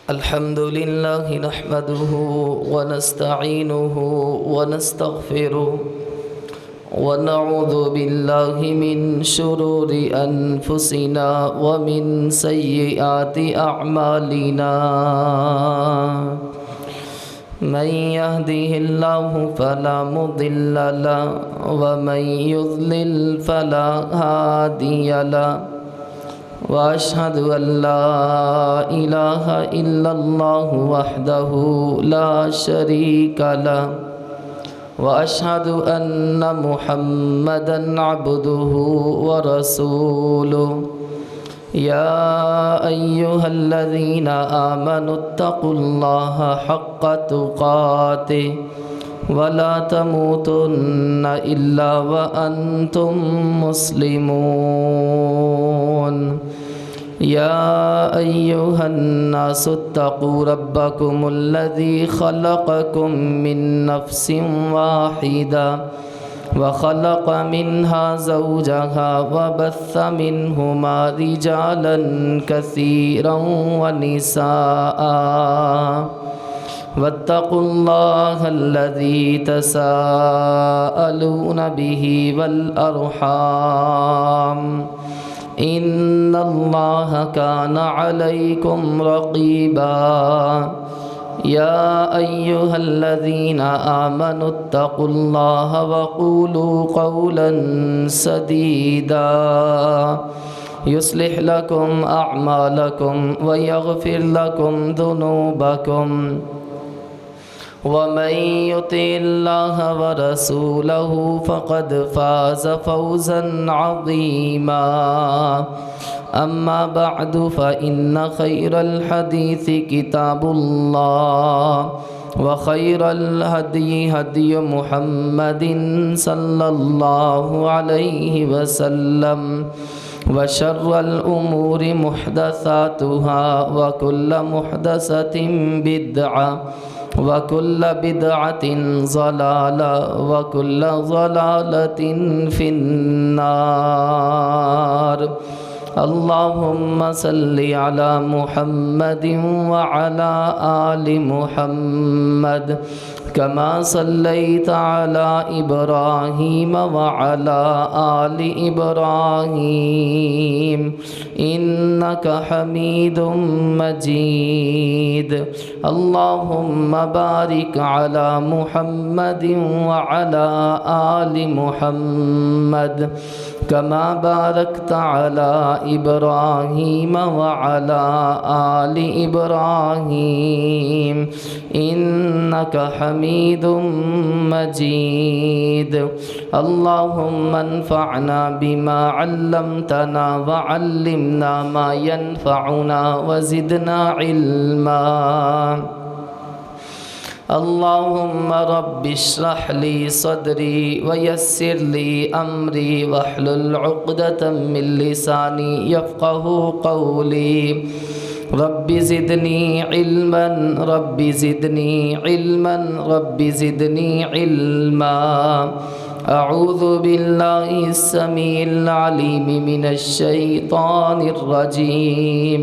الحمد لله نحمده ونستعينه ونستغفره ونعوذ بالله من شرور أنفسنا ومن سيئات أعمالنا. من يهده الله فلا مضل له ومن يضلل فلا هادي له، وأشهد أن لا إله إلا الله وحده لا شريك له، وأشهد أن محمدًا عبده ورسوله. يا أيها الذين آمنوا اتقوا الله حق تقاته ولا تموتن إلا وأنتم مسلمون. يا أيها الناس اتقوا ربكم الذي خلقكم من نفس واحدة وخلق منها زوجها وبث منهما رجالا كثيرا ونساء، واتقوا الله الذي تساءلون به والأرحام، إن الله كان عليكم رقيبا. يا أيها الذين آمنوا اتقوا الله وقولوا قولا سديدا يصلح لكم أعمالكم ويغفر لكم ذنوبكم، ومن يطع الله ورسوله فقد فاز فوزا عظيما. أما بعد فإن خير الحديث كتاب الله، وخير الهدي هدي محمد صلى الله عليه وسلم، وشر الأمور محدثاتها وكل محدثة بدعة وكل بدعة ضلالة وكل ضلالة في النار. اللهم صل على محمد وعلى آل محمد كما صليت على إبراهيم وعلى آل إبراهيم إنك حميد مجيد. اللهم بارك على محمد وعلى آل محمد كما باركت على إبراهيم وعلى آل إبراهيم إنك حميد مجيد. اللهم انفعنا بما علمتنا وعلمنا ما ينفعنا وزدنا علما. اللهم رب اشرح لي صدري ويسر لي أمري واحلل عقدة من لساني يفقه قولي. رب زدني علما رب زدني علما رب زدني علما. أعوذ بالله السميع العليم من الشيطان الرجيم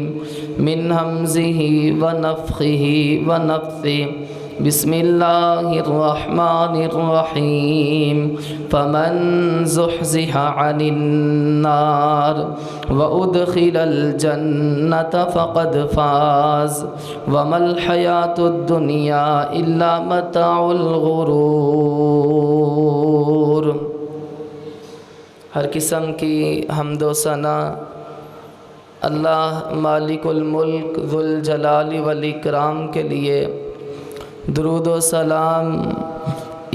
من همزه ونفخه ونفثه. بسم الله الرحمن الرحيم. فمن زحزح عن النار وأدخل الجنة فقد فاز وما الحياة الدنيا إلا متاع الغرور. ہر قسم کی حمد و ثنا اللہ مالک الملک ذو الجلال والاکرام کے لیے. درود و سلام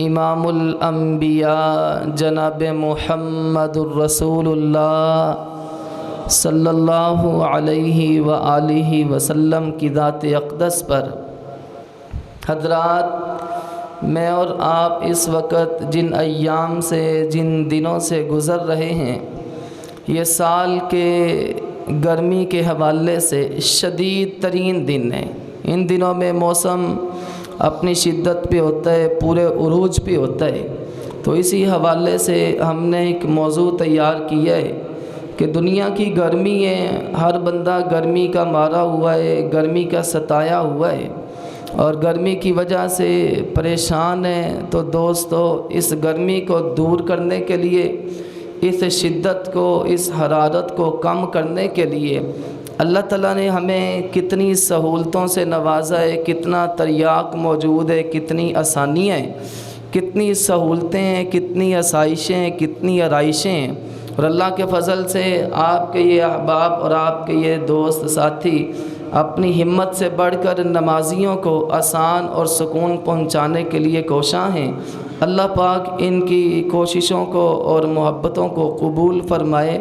امام الانبیاء جناب محمد الرسول اللہ صلی اللہ علیہ وآلہ وسلم کی ذات اقدس پر. حضرات، میں اور آپ اس وقت جن ایام سے جن دنوں سے گزر رہے ہیں، یہ سال کے گرمی کے حوالے سے شدید ترین دن ہیں. ان دنوں میں موسم اپنی شدت پہ ہوتا ہے، پورے عروج پہ ہوتا ہے. تو اسی حوالے سے ہم نے ایک موضوع تیار کیا ہے کہ دنیا کی گرمی ہے، ہر بندہ گرمی کا مارا ہوا ہے، گرمی کا ستایا ہوا ہے اور گرمی کی وجہ سے پریشان ہے۔ تو دوستو، اس گرمی کو دور کرنے کے لیے، اس شدت کو، اس حرارت کو کم کرنے کے لیے اللہ تعالیٰ نے ہمیں کتنی سہولتوں سے نوازا ہے، کتنا تریاق موجود ہے، کتنی آسانیاں ہیں، کتنی سہولتیں ہیں، کتنی آسائشیں ہیں، کتنی آرائشیں ہیں۔ اور اللہ کے فضل سے آپ کے یہ احباب اور آپ کے یہ دوست ساتھی اپنی ہمت سے بڑھ کر نمازیوں کو آسان اور سکون پہنچانے کے لیے کوشاں ہیں۔ اللہ پاک ان کی کوششوں کو اور محبتوں کو قبول فرمائے۔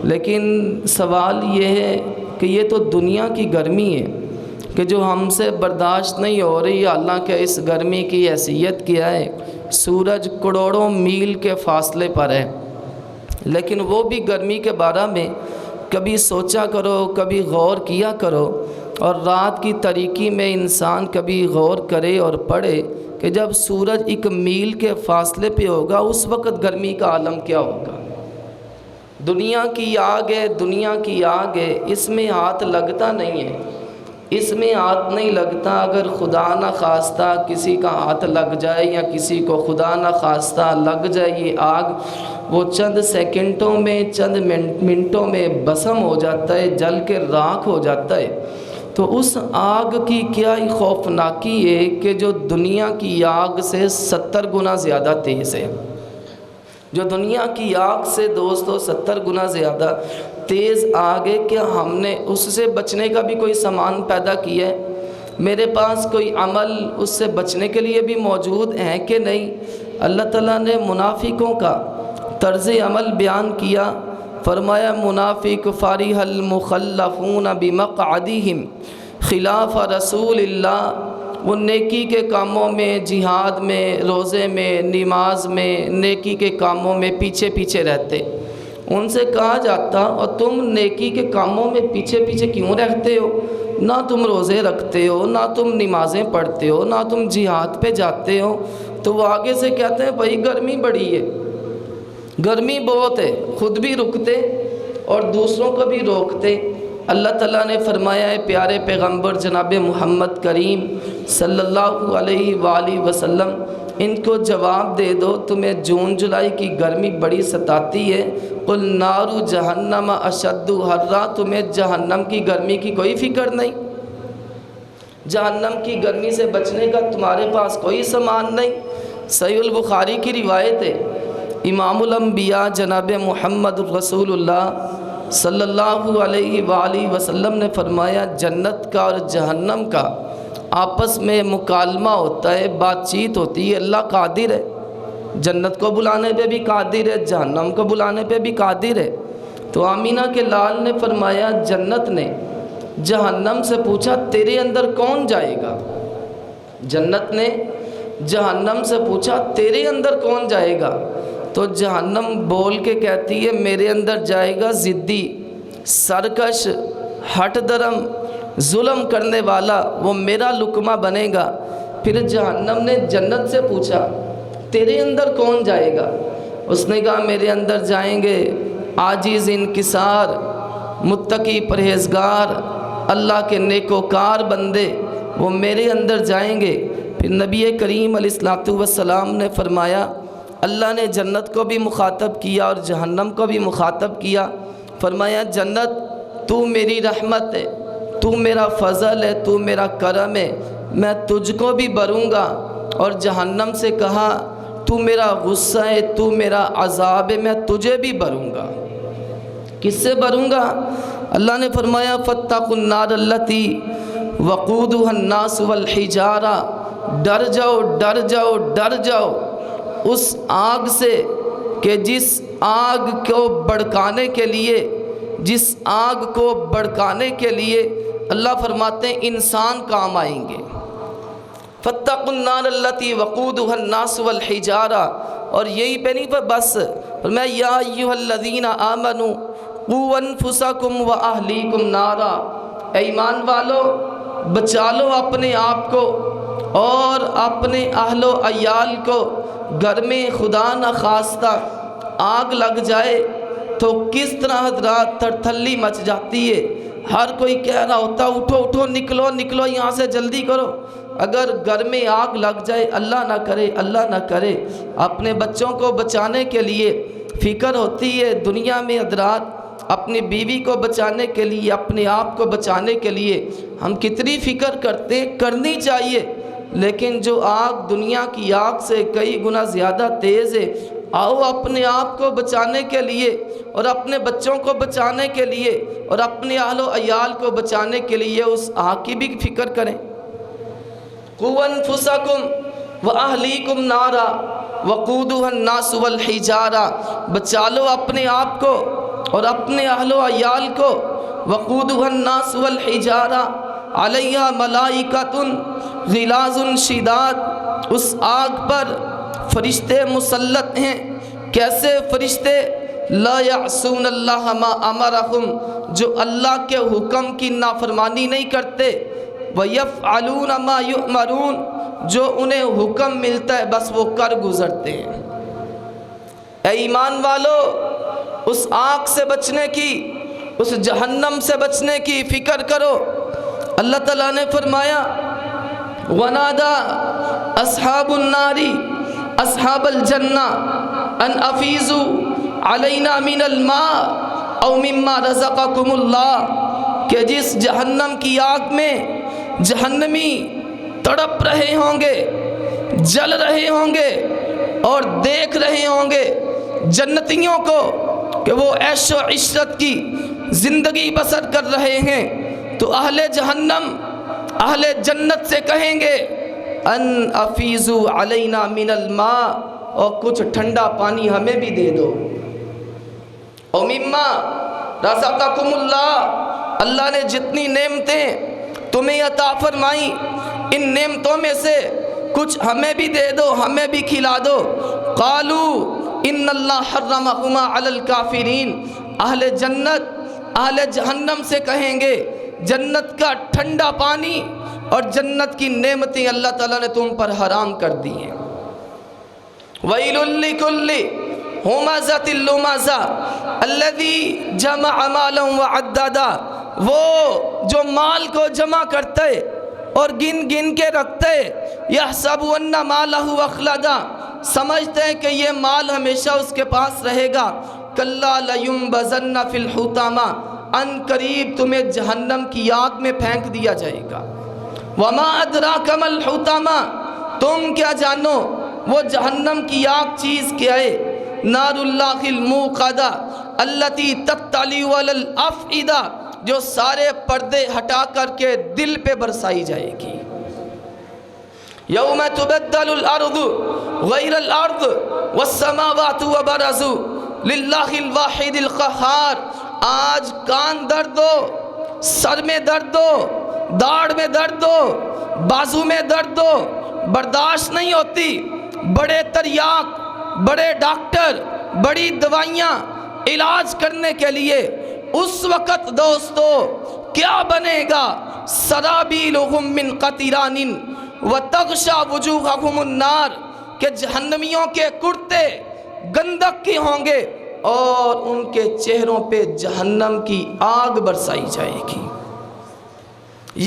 لیکن سوال یہ ہے کہ یہ تو دنیا کی گرمی ہے کہ جو ہم سے برداشت نہیں ہو رہی۔ اللہ کے اس گرمی کی حیثیت کیا ہے؟ سورج کروڑوں میل کے فاصلے پر ہے، لیکن وہ بھی گرمی کے بارے میں کبھی سوچا کرو، کبھی غور کیا کرو، اور رات کی تاریکی میں انسان کبھی غور کرے اور پڑھے کہ جب سورج ایک میل کے فاصلے پہ ہوگا اس وقت گرمی کا عالم کیا ہوگا۔ دنیا کی آگ ہے، دنیا کی آگ ہے، اس میں ہاتھ لگتا نہیں ہے، اس میں ہاتھ نہیں لگتا۔ اگر خدا نہ خواستہ کسی کا ہاتھ لگ جائے یا کسی کو خدا نہ خواستہ لگ جائے یہ آگ، وہ چند سیکنڈوں میں، چند منٹوں میں بھسم ہو جاتا ہے، جل کے راکھ ہو جاتا ہے۔ تو اس آگ کی کیا ہی خوفناکی ہے کہ جو دنیا کی آگ سے 70 گنا زیادہ تیز ہے، جو دنیا کی آگ سے دوستو 70 گنا زیادہ تیز آگ ہے۔ کیا ہم نے اس سے بچنے کا بھی کوئی سامان پیدا کیا ہے؟ میرے پاس کوئی عمل اس سے بچنے کے لیے بھی موجود ہے کہ نہیں؟ اللہ تعالیٰ نے منافقوں کا طرز عمل بیان کیا، فرمایا منافق فریح المخلفون بمقعدہم خلاف رسول اللہ، وہ نیکی کے کاموں میں، جہاد میں، روزے میں، نماز میں، نیکی کے کاموں میں پیچھے پیچھے رہتے۔ ان سے کہا جاتا اور تم نیکی کے کاموں میں پیچھے پیچھے کیوں رہتے ہو؟ نہ تم روزے رکھتے ہو، نہ تم نمازیں پڑھتے ہو، نہ تم جہاد پہ جاتے ہو۔ تو وہ آگے سے کہتے ہیں بھائی گرمی بڑی ہے، گرمی بہت ہے، خود بھی رکتے اور دوسروں کو بھی روکتے۔ اللہ تعالیٰ نے فرمایا ہے پیارے پیغمبر جناب محمد کریم صلی اللہ علیہ وآلہ وسلم، ان کو جواب دے دو تمہیں جون جولائی کی گرمی بڑی ستاتی ہے، قل نار جہنم اشد حرا، تمہیں جہنم کی گرمی کی کوئی فکر نہیں، جہنم کی گرمی سے بچنے کا تمہارے پاس کوئی سامان نہیں۔ صحیح البخاری کی روایت ہے، امام الانبیاء جناب محمد رسول اللہ صلی اللہ علیہ وآلہ وسلم نے فرمایا جنت کا اور جہنم کا آپس میں مکالمہ ہوتا ہے، بات چیت ہوتی ہے۔ اللہ قادر ہے، جنت کو بلانے پہ بھی قادر ہے، جہنم کو بلانے پہ بھی قادر ہے۔ تو آمینہ کے لال نے فرمایا جنت نے جہنم سے پوچھا تیرے اندر کون جائے گا؟ جنت نے جہنم سے پوچھا تیرے اندر کون جائے گا؟ تو جہنم بول کے کہتی ہے میرے اندر جائے گا ضدی، سرکش، ہٹ درم، ظلم کرنے والا، وہ میرا لقمہ بنے گا۔ پھر جہنم نے جنت سے پوچھا تیرے اندر کون جائے گا؟ اس نے کہا میرے اندر جائیں گے عاجز، انکسار، متقی، پرہیزگار، اللہ کے نیکوکار بندے، وہ میرے اندر جائیں گے۔ پھر نبی کریم علیہ الصلوۃ والسلام نے فرمایا، اللہ نے جنت کو بھی مخاطب کیا اور جہنم کو بھی مخاطب کیا، فرمایا جنت تو میری رحمت ہے، تو میرا فضل ہے، تو میرا کرم ہے، میں تجھ کو بھی بھروں گا۔ اور جہنم سے کہا تو میرا غصہ ہے، تو میرا عذاب ہے، میں تجھے بھی بھروں گا۔ کس سے بھروں گا؟ اللہ نے فرمایا فاتقوا النار التی وقودها الناس والحجارہ، ڈر جاؤ، ڈر جاؤ، ڈر جاؤ اس آگ سے کہ جس آگ کو بھڑکانے کے لیے، جس آگ کو بھڑکانے کے لیے اللہ فرماتے ہیں انسان کام آئیں گے۔ فاتقوا النار التی وقودها الناس والحجارہ، اور یہی پہ نہیں بس، فرمایا یا ایھا الذین آمنوا قوا انفسکم واہلیکم نارا، اے ایمان والو بچا لو اپنے آپ کو اور اپنے اہل و عیال کو، گھر میں خدا نہ خواستہ آگ لگ جائے تو کس طرح حضرات تھرتھلی مچ جاتی ہے. ہر کوئی کہہ رہا ہوتا اٹھو اٹھو نکلو نکلو یہاں سے جلدی کرو. اگر گھر میں آگ لگ جائے، اللہ نہ کرے، اپنے بچوں کو بچانے کے لیے فکر ہوتی ہے. دنیا میں حضرات اپنی بیوی کو بچانے کے لیے، اپنے آپ کو بچانے کے لیے ہم کتنی فکر کرتے ہیں، کرنی چاہیے. لیکن جو آگ دنیا کی آگ سے کئی گنا زیادہ تیز ہے، آؤ اپنے آپ کو بچانے کے لیے اور اپنے بچوں کو بچانے کے لیے اور اپنے اہل و عیال کو بچانے کے لیے اس آگ کی بھی فکر کریں. قُوْا أَنفُسَكُمْ وَأَهْلِيكُمْ نَارًا وَقُودُهَا النَّاسُ وَالْحِجَارَةُ، بچا لو اپنے آپ کو اور اپنے اہل و عیال کو. وَقُودُهَا النَّاسُ وَالْحِجَارَةُ عَلَيْهَا مَلَائِكَةٌ غِلَاظٌ شِدَادٌ، اس آگ پر فرشتے مسلط ہیں. کیسے فرشتے؟ لا يعصون اللہ ما امرہم، جو اللہ کے حکم کی نافرمانی نہیں کرتے. وَيَفْعَلُونَ مَا يُؤْمَرُونَ، جو انہیں حکم ملتا ہے بس وہ کر گزرتے ہیں. اے ایمان والو، اس آگ سے بچنے کی، اس جہنم سے بچنے کی فکر کرو. اللہ تعالیٰ نے فرمایا وَنَادَى أَصْحَابُ النَّارِ أَصْحَابَ الْجَنَّةِ أَنْ أَفِيضُوا عَلَيْنَا مِنَ الْمَاءِ أَوْ مِمَّا رَزَقَكُمُ اللَّهُ، کہ جس جہنم کی آگ میں جہنمی تڑپ رہے ہوں گے، جل رہے ہوں گے اور دیکھ رہے ہوں گے جنتیوں کو کہ وہ عیش و عشرت کی زندگی بسر کر رہے ہیں، تو اہل جہنم اہل جنت سے کہیں گے ان افیضوا علینا من الماء، اور کچھ ٹھنڈا پانی ہمیں بھی دے دو. او مما رزقکم اللہ، اللہ نے جتنی نعمتیں تمہیں عطا فرمائی ان نعمتوں میں سے کچھ ہمیں بھی دے دو، ہمیں بھی کھلا دو. قالوا ان اللہ حرمہما علی الکافرین، اہل جنت اہل جہنم سے کہیں گے جنت کا ٹھنڈا پانی اور جنت کی نعمتیں اللہ تعالیٰ نے تم پر حرام کر دی ہیں. وَيْلٌ لِّكُلِّ ہُمَزَةٍ لُّمَزَةٍ الَّذِي جَمَعَ مَالًا وَعَدَّدَ، وہ جو مال کو جمع کرتے اور گن گن کے رکھتے. يَحْسَبُ أَنَّ مَالَهُ أَخْلَدَ، سمجھتے ہیں کہ یہ مال ہمیشہ اس کے پاس رہے گا. كَلَّا لَيُنبَذَنَّ فِي الْحُطَمَةِ، ان قریب تمہیں جہنم کی آگ میں پھینک دیا جائے گا. وَمَا أَدْرَاكَ مَا الْحُطَمَةُ، تم کیا جانو وہ جہنم کی آگ چیز کیا ہے؟ نار اللہ الموقدہ التي تطلع علی الافئدہ، جو سارے پردے ہٹا کر کے دل پہ برسائی جائے گی. یوم تبدل الارض غیر الارض والسماوات وبرزوا للہ الواحد القہار. آج کان درد ہو، سر میں درد ہو، داڑھ میں درد ہو، بازو میں درد ہو، برداشت نہیں ہوتی. بڑے تریاق، بڑے ڈاکٹر، بڑی دوائیاں علاج کرنے کے لیے اس وقت دوستو کیا بنے گا؟ سرابیلہم من قطران وتغشا وجوہہم النار، کہ جہنمیوں کے کرتے گندک کے ہوں گے اور ان کے چہروں پہ جہنم کی آگ برسائی جائے گی.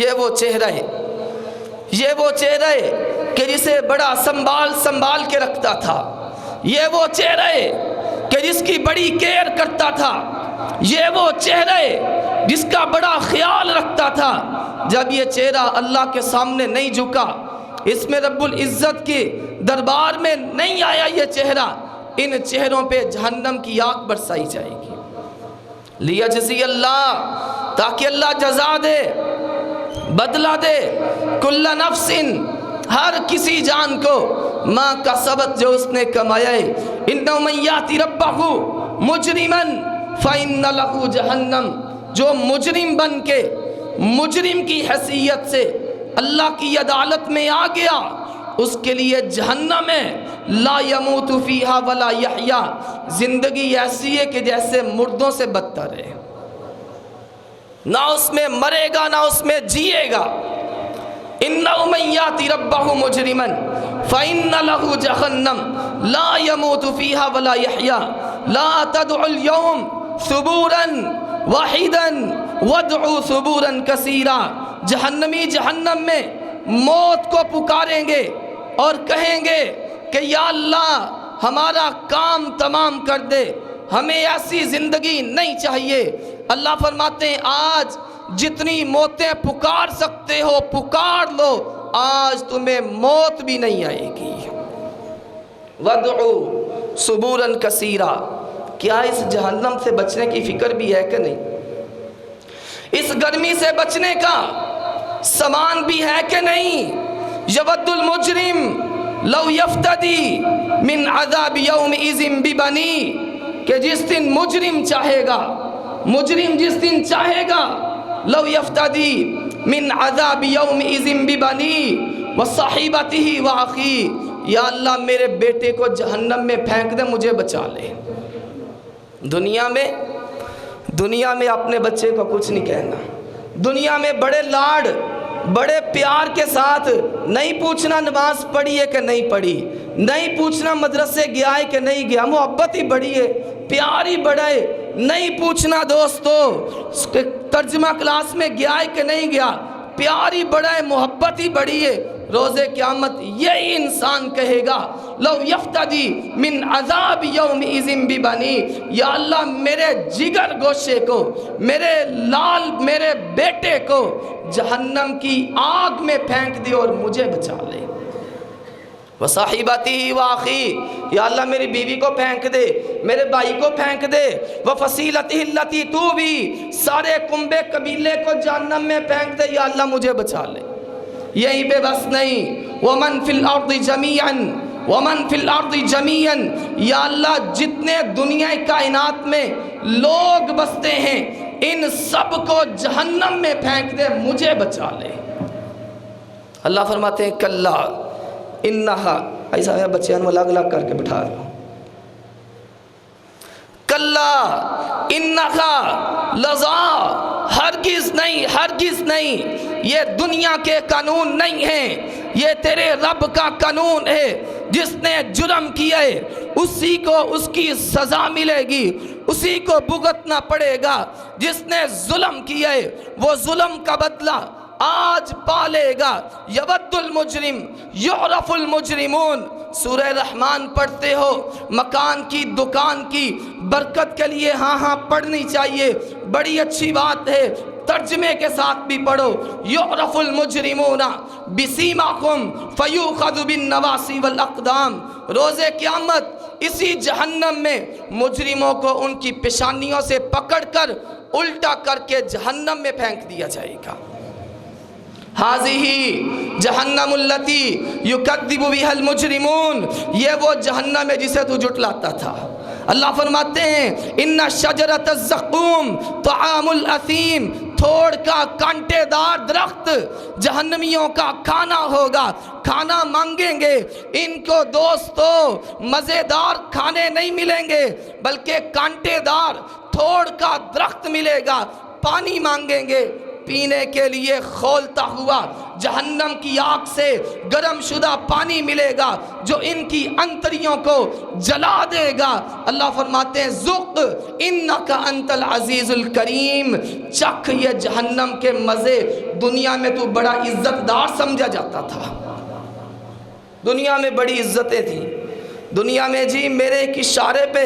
یہ وہ چہرہ ہے، یہ وہ چہرہ ہے کہ جسے بڑا سنبھال کے رکھتا تھا. یہ وہ چہرہ ہے کہ جس کی بڑی کیئر کرتا تھا. یہ وہ چہرہ ہے جس کا بڑا خیال رکھتا تھا. جب یہ چہرہ اللہ کے سامنے نہیں جھکا، اس میں رب العزت کے دربار میں نہیں آیا یہ چہرہ، ان چہروں پہ جہنم کی آگ برسائی جائے گی. لیجزی اللہ، تاکہ اللہ جزا دے، بدلہ دے. کل نفس، ہر کسی جان کو، ما کسبت، جو اس نے کمایا ہے. انہ من یاتی ربہ مجرما فإن لہ جہنم، جو مجرم بن کے مجرم کی حیثیت سے اللہ کی عدالت میں آ گیا، اس کے لیے جہنم ہے. لا یموت فیہا ولا یحیا، زندگی ایسی ہے کہ جیسے مردوں سے بدتر ہے، نہ اس میں مرے گا نہ اس میں جیے گا. انہ من یاتی ربہ مجرما فإن لہ جہنم لا یموت فیہا ولا یحیا لا تدعوا اليوم ثبوراً واحداً وادعوا ثبوراً کثیرا۔ جہنمی جہنم میں موت کو پکاریں گے اور کہیں گے کہ یا اللہ ہمارا کام تمام کر دے، ہمیں ایسی زندگی نہیں چاہیے۔ اللہ فرماتے ہیں آج جتنی موتیں پکار سکتے ہو پکار لو، آج تمہیں موت بھی نہیں آئے گی۔ وَادْعُوا ثُبُورًا كَثِيرًا۔ کیا اس جہنم سے بچنے کی فکر بھی ہے کہ نہیں؟ اس گرمی سے بچنے کا سامان بھی ہے کہ نہیں؟ یود المجرم لو یفتدی من عذاب یومئذ ببنی، کہ جس دن مجرم چاہے گا، مجرم جس دن چاہے گا، لو یفتدی من عذاب یومئذ ببنی وصاحبتہ واخیہ، یا اللہ میرے بیٹے کو جہنم میں پھینک دے مجھے بچا لے۔ دنیا میں اپنے بچے کو کچھ نہیں کہنا، دنیا میں بڑے لاڈ بڑے پیار کے ساتھ نہیں پوچھنا نماز پڑھی ہے کہ نہیں پڑھی، نہیں پوچھنا مدرسے گیا ہے کہ نہیں گیا، محبت ہی بڑی ہے، پیار ہی بڑا ہے، نہیں پوچھنا دوستو ترجمہ کلاس میں گیا ہے کہ نہیں گیا، پیار ہی بڑا ہے، محبت ہی بڑی ہے۔ روز قیامت یہی انسان کہے گا لو یفتدی من عذاب یومئذ ببنی، یا اللہ میرے جگر گوشے کو، میرے لال میرے بیٹے کو جہنم کی آگ میں پھینک دے اور مجھے بچا لے۔ وصاحبتہ واخیہ، یا اللہ میری بیوی کو پھینک دے، میرے بھائی کو پھینک دے، وفصیلتہ التی تؤوی، سارے کنبے قبیلے کو جہنم میں پھینک دے، یا اللہ مجھے بچا لے۔ یہی بے بس نہیں، ومن فی الارض جمیعا، ومن فی الارض جمیعا، یا اللہ جتنے دنیا کائنات میں لوگ بستے ہیں ان سب کو جہنم میں پھینک دے مجھے بچا لے۔ اللہ فرماتے ہیں کلا انہا، ایسا ہے بچیاں کو الگ الگ کر کے بٹھا رہا ہوں، کلا انہا لظا، ہرگز نہیں ہرگز نہیں، یہ دنیا کے قانون نہیں ہیں، یہ تیرے رب کا قانون ہے۔ جس نے جرم کیا ہے اسی کو اس کی سزا ملے گی، اسی کو بھگتنا پڑے گا۔ جس نے ظلم کیا ہے وہ ظلم کا بدلہ آج پالے گا۔ یود المجرم یعرف المجرمون، سورہ رحمان پڑھتے ہو، مکان کی دکان کی برکت کے لیے ہاں پڑھنی چاہیے، بڑی اچھی بات ہے، ترجمے کے ساتھ بھی پڑھو۔ یعرف المجرمون بسیماہم فیؤخذ بالنواصی والاقدام، روز قیامت اسی جہنم میں مجرموں کو ان کی پیشانیوں سے پکڑ کر الٹا کر کے جہنم میں پھینک دیا جائے گا۔ ہاذہ جہنم التی یکذب بها المجرمون، یہ وہ جہنم ہے جسے تو جھٹلاتا تھا۔ اللہ فرماتے ہیں ان شجرۃ الزقوم طعام الاثیم، تھوڑ کا کانٹے دار درخت جہنمیوں کا کھانا ہوگا۔ کھانا مانگیں گے ان کو دوستو مزیدار کھانے نہیں ملیں گے بلکہ کانٹے دار تھوڑ کا درخت ملے گا۔ پانی مانگیں گے پینے کے لیے کھولتا ہوا جہنم کی آگ سے گرم شدہ پانی ملے گا جو ان کی انتریوں کو جلا دے گا۔ اللہ فرماتے ہیں ذق انک انت العزیز الکریم، چکھ یہ جہنم کے مزے۔ دنیا میں تو بڑا عزت دار سمجھا جاتا تھا، دنیا میں بڑی عزتیں تھیں، دنیا میں جی میرے ایک اشارے پہ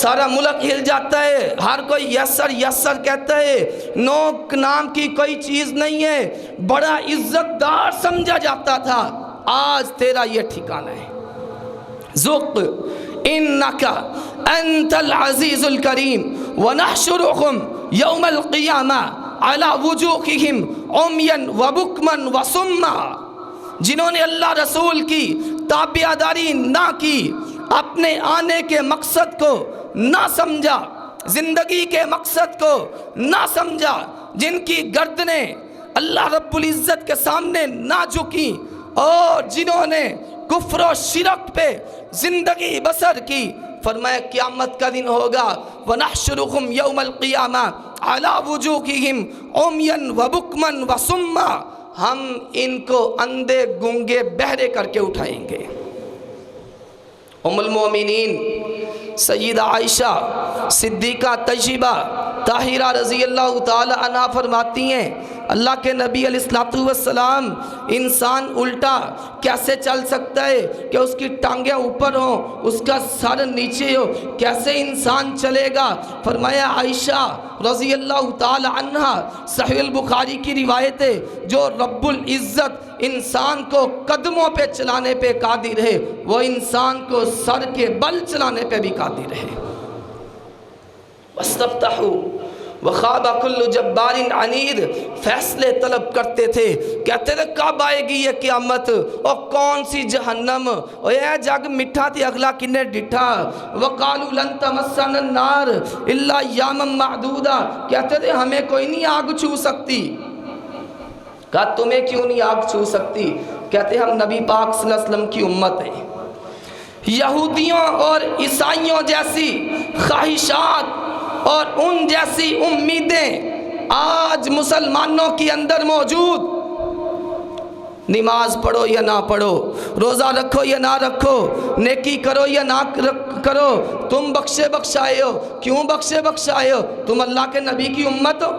سارا ملک ہل جاتا ہے، ہر کوئی یسر یسر کہتا ہے، نوک نام کی کوئی چیز نہیں ہے، بڑا عزت دار سمجھا جاتا تھا۔ آج تیرا یہ ٹھکانہ ہے، ذق انک انت العزیز الکریم ونحشرہم یوم القیامہ علی وجوہہم عمیا وبکما وصما، جنہوں نے اللہ رسول کی تابعداری نہ کی، اپنے آنے کے مقصد کو نہ سمجھا، زندگی کے مقصد کو نہ سمجھا، جن کی گردنیں اللہ رب العزت کے سامنے نہ جھکی، اور جنہوں نے کفر و شرک پہ زندگی بسر کی، فرمایا قیامت کا دن ہوگا وَنَحْشُرُهُمْ يَوْمَ الْقِيَامَةِ عَلَى وُجُوهِهِمْ عُمْيًا وَبُكْمًا وَصُمًّا، ہم ان کو اندھے گونگے بہرے کر کے اٹھائیں گے۔ ام المومنین سیدہ عائشہ صدیقہ طیبہ طاہرہ رضی اللہ تعالی عنہ فرماتی ہیں اللہ کے نبی علیہ الصلوۃ والسلام انسان الٹا کیسے چل سکتا ہے کہ اس کی ٹانگیں اوپر ہوں اس کا سر نیچے ہو، کیسے انسان چلے گا؟ فرمایا عائشہ رضی اللہ تعالی عنہ، صحیح البخاری کی روایت ہے، جو رب العزت انسان کو قدموں پہ چلانے پہ قادر ہے وہ انسان کو سر کے بل چلانے پہ بھی قادر ہے۔ واستفتحوا وخاب کل جبار عنید، فیصلے طلب کرتے تھے، کہتے تھے کب آئے گی یہ قیامت اور کون سی جہنم، اور یہ جگ مٹھا تھی اگلا کنے ڈٹھا۔ وقالوا لن تمسنا النار الا ایاما معدودا، کہتے تھے ہمیں کوئی نہیں آگ چھو سکتی۔ کہا تمہیں کیوں نہیں آگ چھو سکتی؟ کہتے ہم نبی پاک صلی اللہ علیہ وسلم کی امت ہیں۔ یہودیوں اور عیسائیوں جیسی خواہشات اور ان جیسی امیدیں آج مسلمانوں کے اندر موجود، نماز پڑھو یا نہ پڑھو، روزہ رکھو یا نہ رکھو، نیکی کرو یا نہ کرو، تم بخشے بخشائے ہو۔ کیوں بخشے بخشائے ہو؟ تم اللہ کے نبی کی امت ہو۔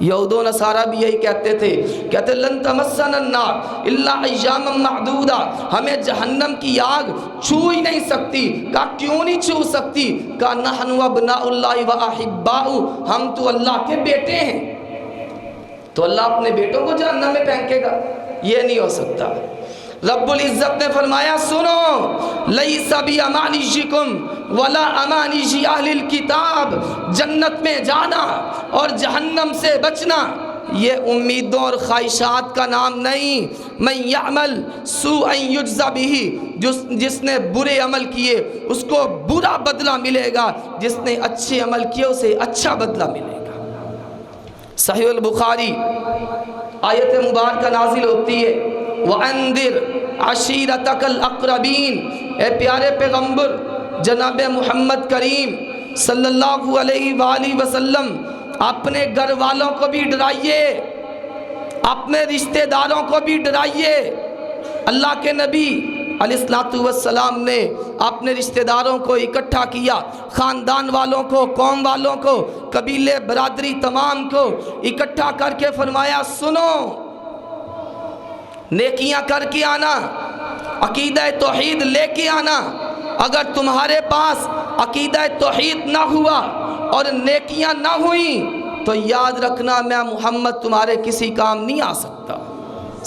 یہود و نصارہ بھی یہی کہتے تھے، کہتے لن تمسنا النار الا ایاما معدودا، ہمیں جہنم کی آگ چھو ہی نہیں سکتی۔ کہا کیوں نہیں چھو سکتی؟ کہا نحن ابناء اللہ و احباؤ، ہم تو اللہ کے بیٹے ہیں، تو اللہ اپنے بیٹوں کو جہنم میں پھینکے گا؟ یہ نہیں ہو سکتا۔ رب العزت نے فرمایا سنو لیس بامانیکم ولا امانی اہل الکتاب، جنت میں جانا اور جہنم سے بچنا یہ امیدوں اور خواہشات کا نام نہیں۔ من یعمل سوءا یجزا بہ، جس نے برے عمل کیے اس کو برا بدلہ ملے گا، جس نے اچھے عمل کیے اسے اچھا بدلہ ملے گا۔ صحیح البخاری آیت مبارکہ نازل ہوتی ہے وَأَنذِرْ عَشِيرَتَكَ الْأَقْرَبِينَ، اے پیارے پیغمبر جناب محمد کریم صلی اللہ علیہ وآلہ وسلم اپنے گھر والوں کو بھی ڈرائیے، اپنے رشتہ داروں کو بھی ڈرائیے۔ اللہ کے نبی علیہ الصلوۃ والسلام نے اپنے رشتہ داروں کو اکٹھا کیا، خاندان والوں کو، قوم والوں کو، قبیلے برادری تمام کو اکٹھا کر کے فرمایا سنو، نیکیاں کر کے آنا، عقیدہ توحید لے کے آنا۔ اگر تمہارے پاس عقیدہ توحید نہ ہوا اور نیکیاں نہ ہوئیں تو یاد رکھنا میں محمد تمہارے کسی کام نہیں آ سکتا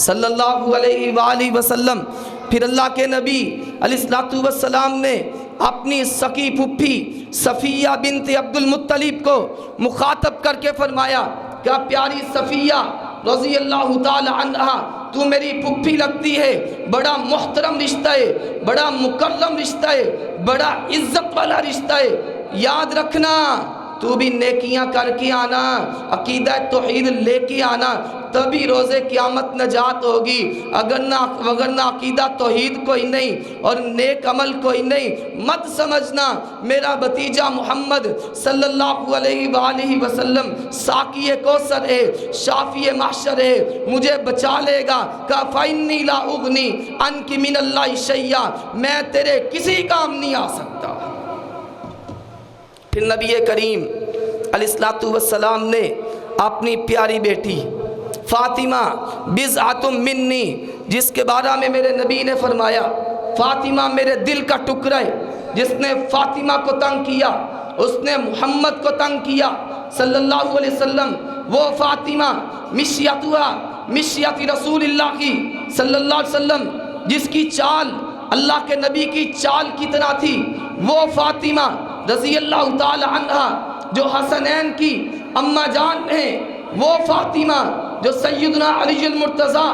صلی اللہ علیہ وآلہ وسلم۔ پھر اللہ کے نبی علیہ الصلوۃ والسلام نے اپنی سکی پھپھی صفیہ بنت عبد المطلب کو مخاطب کر کے فرمایا کہ پیاری صفیہ رضی اللہ تعالی عنہ، تو میری پھپھی لگتی ہے، بڑا محترم رشتہ ہے، بڑا مکرم رشتہ ہے، بڑا عزت والا رشتہ ہے، یاد رکھنا تو بھی نیکیاں کر کے آنا، عقیدہ توحید لے کے آنا، تبھی روز قیامت نجات ہوگی۔ اگر نہ عقیدہ توحید کوئی نہیں اور نیک عمل کوئی نہیں، مت سمجھنا میرا بھتیجا محمد صلی اللہ علیہ وآلہ وسلم ساقی کوثر ہے، شافی محشر ہے، مجھے بچا لے گا۔ کہ فإنی لا اغنی عنک من اللہ شیئا، میں تیرے کسی کام نہیں آ سکتا۔ پھر نبی کریم علیہ الصلوۃ والسلام نے اپنی پیاری بیٹی فاطمہ بضعۃ منی، جس کے بارے میں میرے نبی نے فرمایا فاطمہ میرے دل کا ٹکڑا ہے، جس نے فاطمہ کو تنگ کیا اس نے محمد کو تنگ کیا صلی اللہ علیہ وسلم۔ وہ فاطمہ مشیت رسول اللہ کی صلی اللہ علیہ وسلم، جس کی چال اللہ کے نبی کی چال کی طرح تھی، وہ فاطمہ رضی اللہ تعالی عنہ جو حسنین کی اماں جان ہیں، وہ فاطمہ جو سیدنا علی المرتضیٰ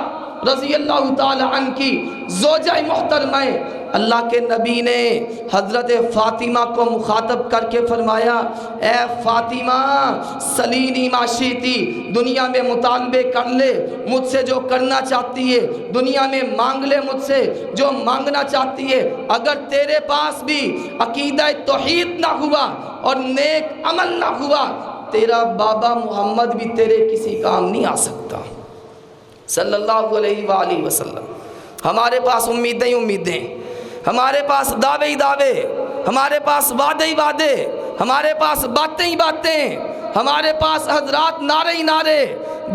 رضی اللہ تعالی عنہ کی زوجہ محترمہ ہے۔ اللہ کے نبی نے حضرت فاطمہ کو مخاطب کر کے فرمایا اے فاطمہ سلینی معاشیتی، دنیا میں مطالبے کر لے مجھ سے جو کرنا چاہتی ہے، دنیا میں مانگ لے مجھ سے جو مانگنا چاہتی ہے۔ اگر تیرے پاس بھی عقیدہ توحید نہ ہوا اور نیک عمل نہ ہوا، تیرا بابا محمد بھی تیرے کسی کام نہیں آ سکتا صلی اللہ علیہ وآلہ وسلم۔ ہمارے پاس امیدیں ہمارے پاس دعوے ہی دعوے، ہمارے پاس وعدے ہی وعدے، ہمارے پاس باتیں ہی باتیں، ہمارے پاس حضرات نعرے ہی نعرے۔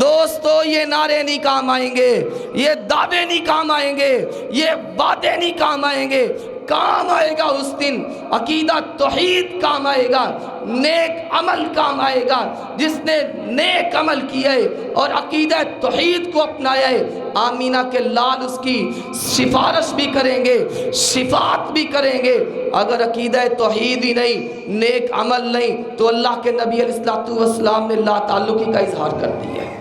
دوستو یہ نعرے نہیں کام آئیں گے، یہ دعوے نہیں کام آئیں گے، یہ وعدے نہیں کام آئیں گے۔ کام آئے گا اس دن عقیدہ توحید کام آئے گا، نیک عمل کام آئے گا۔ جس نے نیک عمل کیا ہے اور عقیدہ توحید کو اپنایا ہے، آمینہ کے لال اس کی سفارش بھی کریں گے، شفاعت بھی کریں گے۔ اگر عقیدہ توحید ہی نہیں، نیک عمل نہیں، تو اللہ کے نبی علیہ السلام نے لا تعلقی کا اظہار کر دیا ہے۔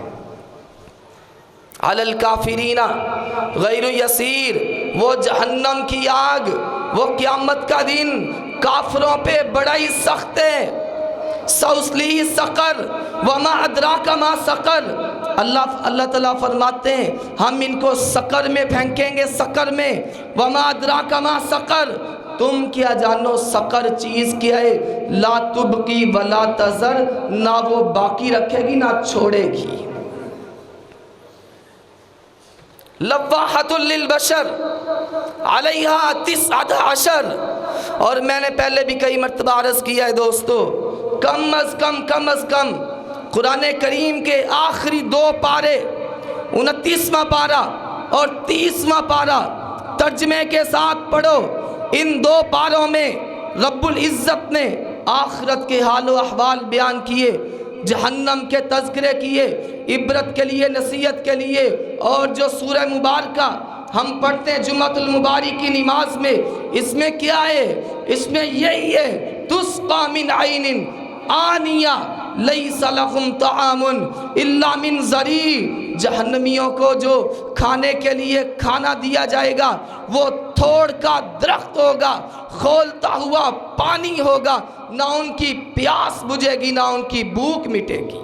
علی الکافرین غیر یسیر، وہ جہنم کی آگ، وہ قیامت کا دن کافروں پہ بڑا ہی سخت ہے۔ سوسلی سقر وما ادراک ما سقر، اللہ تعالیٰ فرماتے ہیں ہم ان کو سقر میں پھینکیں گے، سقر میں۔ وما ادراک ما سقر، تم کیا جانو سقر چیز کیا ہے؟ لا تبقی ولا تذر، نہ وہ باقی رکھے گی نہ چھوڑے گی۔ لواحۃ للبشر علیہا 19، اور میں نے پہلے بھی کئی مرتبہ عرض کیا ہے دوستو، کم از کم قرآن کریم کے آخری 2 پارے، 29واں پارہ اور 30واں پارہ ترجمے کے ساتھ پڑھو۔ ان 2 پاروں میں رب العزت نے آخرت کے حال و احوال بیان کیے، جہنم کے تذکرے کیے، عبرت کے لیے، نصیحت کے لیے۔ اور جو سورہ مبارکہ ہم پڑھتے ہیں جمعۃ المبارک کی نماز میں، اس میں کیا ہے؟ اس میں یہی ہے، تسقى من عین آنیہ لیس لہم طعام الا من ضریع، جہنمیوں کو جو کھانے کے لیے کھانا دیا جائے گا وہ تھوڑ کا درخت ہوگا، کھولتا ہوا پانی ہوگا، نہ ان کی پیاس بجھے گی نہ ان کی بھوک مٹے گی۔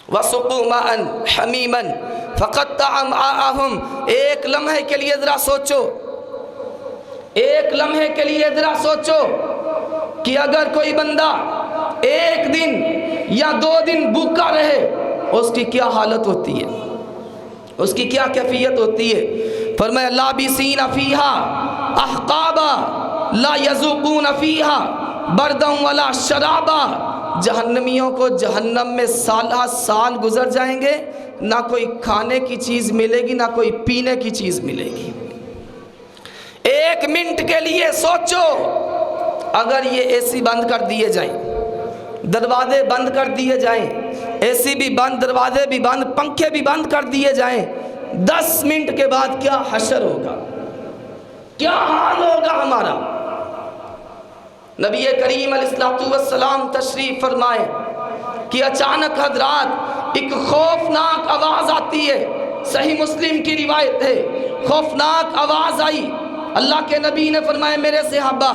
وَسُقُوا مَاءً حَمِيمًا فَقَطَّعَ أَمْعَاءَهُمْ، ایک لمحے کے لیے ذرا سوچو، ایک لمحے کے لیے ذرا سوچو کہ اگر کوئی بندہ 1 دن یا 2 دن بھوکا رہے، اس کی کیا حالت ہوتی ہے، اس کی کیا کیفیت ہوتی ہے؟ فرمایا لابسین فیہا احقابا لا یذوقون فیہا بردا ولا شرابا، جہنمیوں کو جہنم میں سالہ سال گزر جائیں گے، نہ کوئی کھانے کی چیز ملے گی نہ کوئی پینے کی چیز ملے گی۔ 1 منٹ کے لیے سوچو، اگر یہ اے سی بند کر دیے جائیں، دروازے بند کر دیے جائیں، اے سی بھی بند، دروازے بھی بند، پنکھے بھی بند کر دیے جائیں، 10 منٹ کے بعد کیا حشر ہوگا، کیا حال ہوگا ہمارا؟ نبی کریم علیہ السلام تشریف فرمائے کہ اچانک حضرات ایک خوفناک آواز آتی ہے، صحیح مسلم کی روایت ہے، خوفناک آواز آئی۔ اللہ کے نبی نے فرمایا میرے صحابہ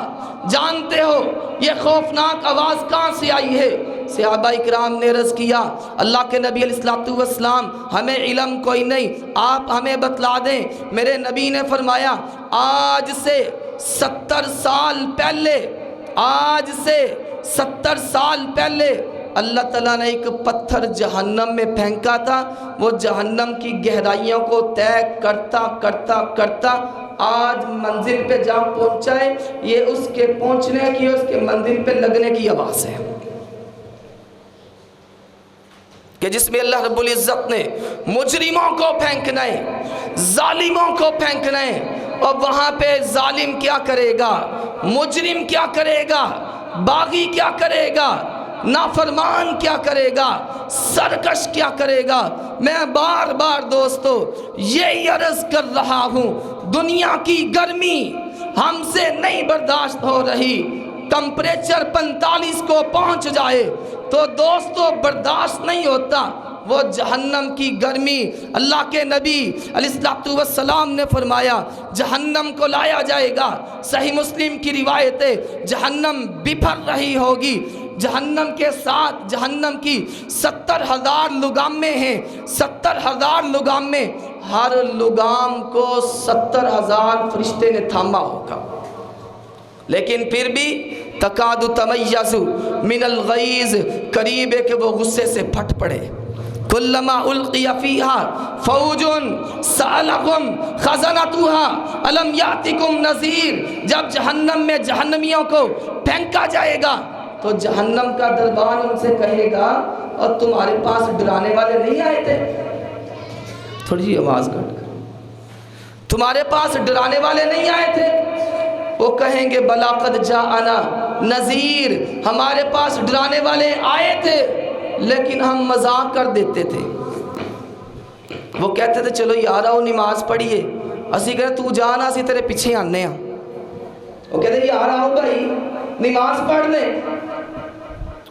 جانتے ہو یہ خوفناک آواز کہاں سے آئی ہے؟ صحابہ اکرام نے عرض کیا اللہ کے نبی علیہ السلام ہمیں علم کوئی نہیں، آپ ہمیں بتلا دیں۔ میرے نبی نے فرمایا آج سے 70 سال پہلے، آج سے 70 سال پہلے اللہ تعالیٰ نے ایک پتھر جہنم میں پھینکا تھا، وہ جہنم کی گہرائیوں کو طے کرتا کرتا کرتا آج منزل پہ جہاں پہنچا ہے، یہ اس کے پہنچنے کی، اس کے منزل پہ لگنے کی آواز ہے کہ جس میں اللہ رب العزت نے مجرموں کو پھینکنا ہے، ظالموں کو پھینکنا ہے۔ اور وہاں پہ ظالم کیا کرے گا، مجرم کیا کرے گا، باغی کیا کرے گا، نافرمان کیا کرے گا، سرکش کیا کرے گا۔ میں بار بار دوستو یہی عرض کر رہا ہوں، دنیا کی گرمی ہم سے نہیں برداشت ہو رہی، ٹمپریچر 45 کو پہنچ جائے تو دوستو برداشت نہیں ہوتا۔ وہ جہنم کی گرمی، اللہ کے نبی علیہ السلام نے فرمایا جہنم کو لایا جائے گا، صحیح مسلم کی روایت ہے، جہنم بپھر رہی ہوگی، جہنم کے ساتھ جہنم کی 70,000 لگامیں ہیں، 70,000 لگامیں، ہر لگام کو 70,000 فرشتے نے تھاما ہوگا، لیکن پھر بھی تکاد تمیز من الغیظ، قریب ہے کہ وہ غصے سے پھٹ پڑے، کلما القی فیہا فوج سألہم خزنتہا الم یاتکم نذیر، جب جہنم میں جہنمیوں کو پھینکا جائے گا تو جہنم کا دربان ان سے کہے گا اور تمہارے پاس ڈرانے والے نہیں آئے تھے؟ تھوڑی جی آواز کر، تمہارے پاس ڈرانے والے نہیں آئے تھے؟ وہ کہیں گے بلا قد جاءنا نذیر، ہمارے پاس ڈرانے والے آئے تھے لیکن ہم مذاق کر دیتے تھے۔ وہ کہتے تھے چلو یار آؤ نماز پڑھیے، اسی کہتے تو جانا اسی تیرے پیچھے آنے ہاں۔ وہ کہتے یار آؤ بھائی نماز پڑھ لیں،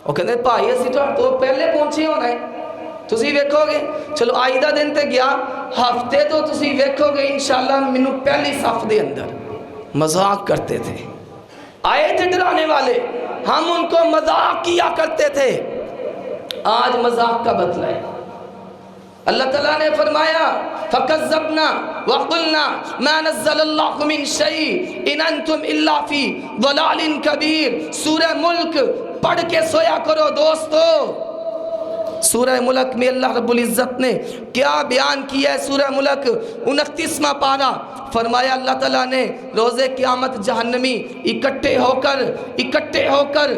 وہ کہتے بھائی اسی تو پہلے پہنچے ہونا ہے، تسی ویکھو گے، چلو آئیدہ دن تے گیا، ہفتے تو تسی ویکھو گے انشاءاللہ منو پہلی صف دے اندر۔ مذاق کرتے تھے، آئے تھے ڈرانے والے، ہم ان کو مذاق کیا کرتے تھے۔ آج مذاق کا بدلہ ہے۔ اللہ تعالیٰ نے فرمایا فَكَذَّبْنَا وَقُلْنَا مَا نَزَّلَ اللَّهُ مِن شَيْءٍ إِنْ أَنْتُمْ إِلَّا فِي ضَلَالٍ كَبِيرٍ۔ سورہ ملک پڑھ کے سویا کرو دوستو۔ سورہ ملک میں اللہ رب العزت نے کیا بیان کیا ہے؟ سورہ ملک 29واں پارہ، فرمایا اللہ تعالیٰ نے روز قیامت جہنمی اکٹھے ہو کر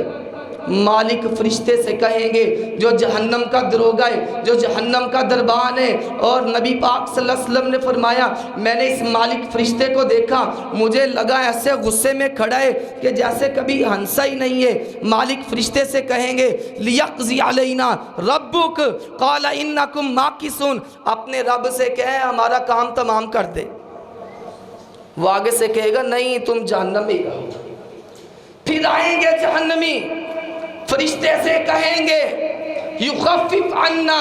مالک فرشتے سے کہیں گے، جو جہنم کا دروگہ ہے، جو جہنم کا دربان ہے، اور نبی پاک صلی اللہ علیہ وسلم نے فرمایا میں نے اس مالک فرشتے کو دیکھا، مجھے لگا ایسے غصے میں کھڑا ہے کہ جیسے کبھی ہنسا ہی نہیں ہے۔ مالک فرشتے سے کہیں گے لیقضی علینا ربک قال انکم ماکثون، اپنے رب سے کہیں ہمارا کام تمام کر دے۔ وہ آگے سے کہے گا نہیں تم جہنم میں رہو۔ پھر آئیں گے جہنمی، فرشتے سے کہیں گے یخفف عنا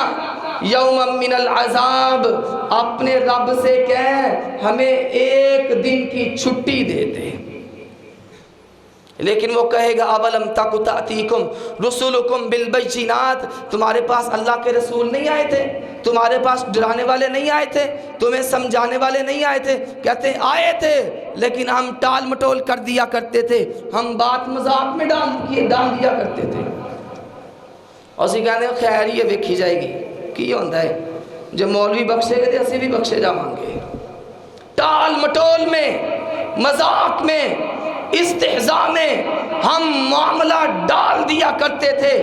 یوما من العذاب، اپنے رب سے کہیں ہمیں ایک دن کی چھٹی دے دے۔ لیکن وہ کہے گا اولم تک تأتیکم رسولکم بالبینات، تمہارے پاس اللہ کے رسول نہیں آئے تھے؟ تمہارے پاس ڈرانے والے نہیں آئے تھے؟ تمہیں سمجھانے والے نہیں آئے تھے؟ کہتے ہیں آئے تھے لیکن ہم ٹال مٹول کر دیا کرتے تھے، ہم بات مذاق میں ڈال دیا کرتے تھے۔ اور اسی کہتے ہیں خیر یہ ویکھی جائے گی، کی ہوتا ہے جو مولوی بخشے گے تو اسی بھی بخشے جاؤں گے۔ ٹال مٹول میں، مذاق میں، استہزاء میں ہم معاملہ ڈال دیا کرتے تھے،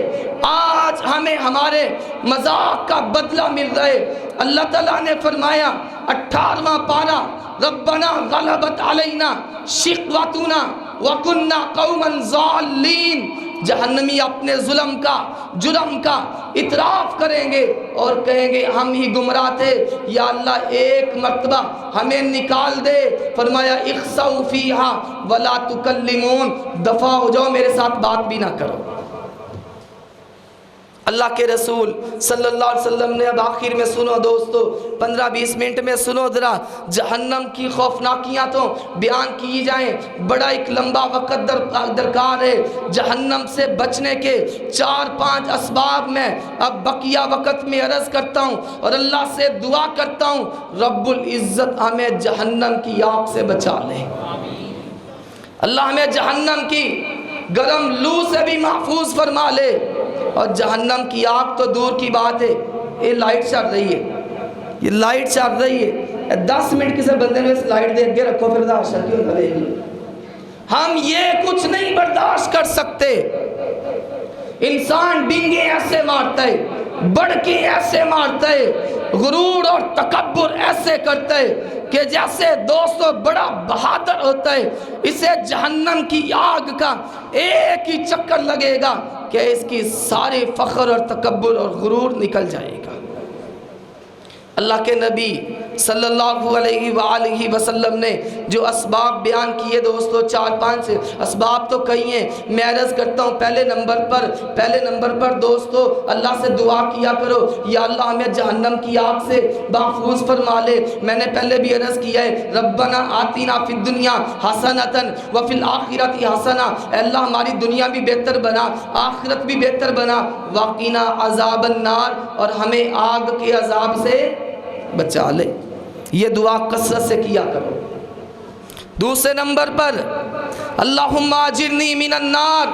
آج ہمیں ہمارے مذاق کا بدلہ مل رہا ہے۔ اللہ تعالیٰ نے فرمایا 18واں پارہ ربنا غلبت علینا شقوتنا وکننا قوما ضالین، جہنمی اپنے ظلم کا، جرم کا اعتراف کریں گے اور کہیں گے ہم ہی گمراہ تھے، یا اللہ ایک مرتبہ ہمیں نکال دے۔ فرمایا اخسؤ فیہا ولا تکلمون، دفع ہو جاؤ میرے ساتھ بات بھی نہ کرو۔ اللہ کے رسول صلی اللہ علیہ وسلم نے اب آخر میں سنو دوستو، 15-20 منٹ میں سنو ذرا، جہنم کی خوفناکیاں تو بیان کی جائیں، بڑا ایک لمبا وقت درکار ہے۔ جہنم سے بچنے کے 4-5 اسباب میں اب بقیہ وقت میں عرض کرتا ہوں اور اللہ سے دعا کرتا ہوں رب العزت ہمیں جہنم کی آگ سے بچا لے۔ اللہ ہمیں جہنم کی گرم لو سے بھی محفوظ فرما لے، اور جہنم کی آگ تو دور کی بات ہے، یہ لائٹ چل رہی ہے، یہ لائٹ چل رہی ہے، 10 منٹ کسی بندے نے اس لائٹ دے کے رکھو پھر داشت کیوں نہ دیکھ لو۔ ہم یہ کچھ نہیں برداشت کر سکتے۔ انسان ڈنگے ایسے مارتا ہے، بڑکے ایسے مارتا ہے، غرور اور تکبر ایسے کرتا ہے کہ جیسے دوستو بڑا بہادر ہوتا ہے، اسے جہنم کی آگ کا ایک ہی چکر لگے گا کہ اس کی ساری فخر اور تکبر اور غرور نکل جائے گا۔ اللہ کے نبی صلی اللہ علیہ وآلہ وسلم نے جو اسباب بیان کیے دوستو 4-5 اسباب تو کئی ہیں، میں عرض کرتا ہوں پہلے نمبر پر دوستو اللہ سے دعا کیا کرو یا اللہ ہمیں جہنم کی آگ سے محفوظ فرما لے۔ میں نے پہلے بھی عرض کیا ہے ربنا آتینا فی الدنیا حسنۃ وفی الآخرۃ حسنہ، اے اللہ ہماری دنیا بھی بہتر بنا، آخرت بھی بہتر بنا، وقنا عذاب النار، اور ہمیں آگ کے عذاب سے بچا لے۔ یہ دعا کثرت سے کیا کرو۔ دوسرے نمبر پر اللہم اجرنی من النار،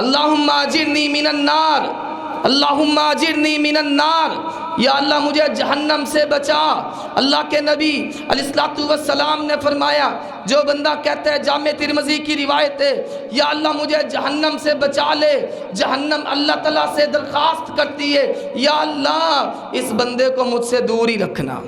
اللہم اجرنی من النار، اللہم اجرنی من النار، یا اللہ مجھے جہنم سے بچا۔ اللہ کے نبی علیہ الصلوۃ والسلام نے فرمایا جو بندہ کہتا ہے، جامع ترمذی کی روایت ہے، یا اللہ مجھے جہنم سے بچا لے، جہنم اللہ تعالیٰ سے درخواست کرتی ہے یا اللہ اس بندے کو مجھ سے دور ہی رکھنا۔